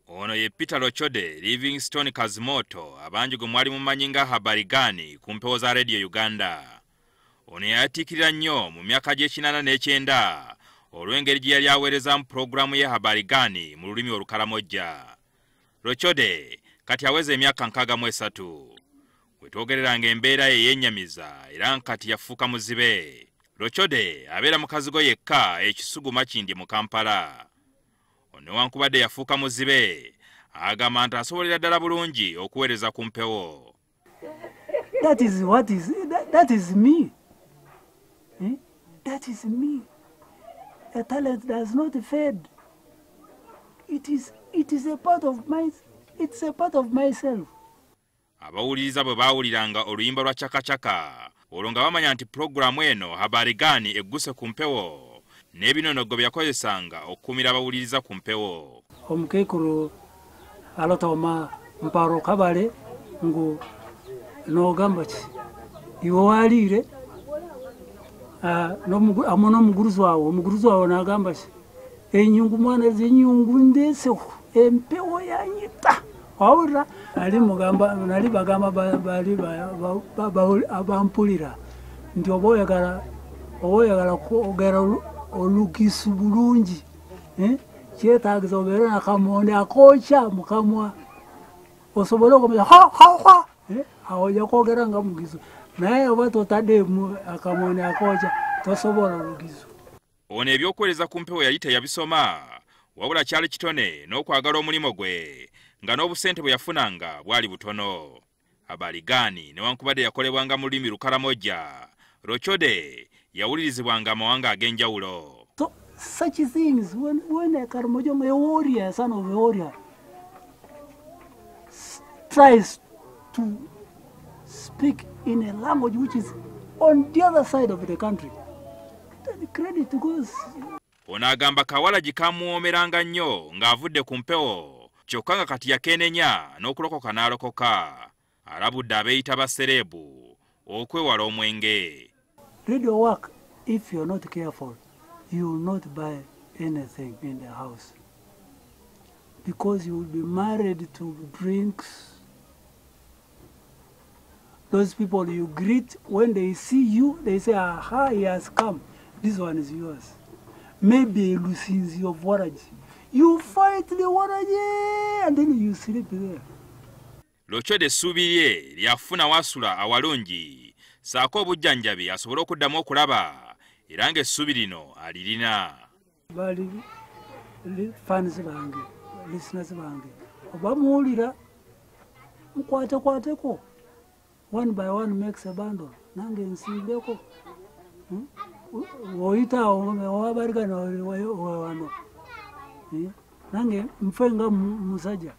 Ono ye Peter Lochode Livingstone Kazimoto abanji gwe mwali mumanyi nga Habari Gani kumpewo za Radio Uganda. Ono yayatiikirira nnyo mu myaka gy'ekinana olwengeri gyeyali awerezaamu pulogulamu ye Habari Gani mu lulimi Olukaramoja. Lochode kati aweza emyaka 63. Wetwogereranga embeera ye yennyamiza era kati yafuuka muzibe. Lochode abeera mukazi go yekka ekisuguma kindi mu Kampala. Newankubadde yafuuka muzibe agamba nti asobolera ddala bulungi okuweereza kumpewo. That is me. That is me. A talent does not fade. It is a part of myself. Abawuliriza bwe baawuliranga oluyimba lwa chakachaka olwo nga bamanya nti pulogulamu eno Habari Gani egguse kumpewo n'ebinonogo byakozesanga okukumira abawuliriza kumpewo. Omukeekulu alotoma mparo kabale ngu n'ogamba ki iwe waliire n'omuguruzi wawe n'agamba ki enyungu mwana z'enyungu ndeeseho empewo yanyita wawulira nali bagamba bali abampulira nti oba oyagala kwogera olugisu bulungi kyetaagiza obeera nakamonde akooca mukamwa osobole okumanya awo ojja kwogera nga mugisu naye oba totaddemu akamonde akooca tosobola olugisu. Ono ebyokuweereza kumpewo yali teyabisoma wabula kyali kitone n'okwagala omulimo gwe nga n'obusente bwe yafunanga bwali butono. Habari Gani newankubadde yakolebwanga mu lulimi Olukaramoja, Lochode yawulirizibwanga amawanga ag'enjawulo. So such things when a Karamoja, a warrior, son of a warrior, tries to speak in a language which is on the other side of the country, then credit goes. Ono agamba kawala gikamuwomeranga nnyo ng'avudde ku mpewo kyokka nga kati yakeenenya n'okulokoka n'alokoka. Alabudde abeeyita baserebu okwewala omwenge. Read your work. If you're not careful, you will not buy anything in the house because you will be married to drinks. Those people you greet, when they see you, they say, aha, he has come. This one is yours. Maybe a lucinzi of waragi. You fight the waragi and then you sleep there. Lochode subirye lyafuna wasula awalungi saako obujjanjabi asobole okuddamu okulaba era ng'essubi lino alirina. Bali fans bange, listeners bange, oba muwulira mukwatekwateko, one by one makes a bundle, nange nsimbeko. Oyita Habari Gani wano nange mfe nga musajja.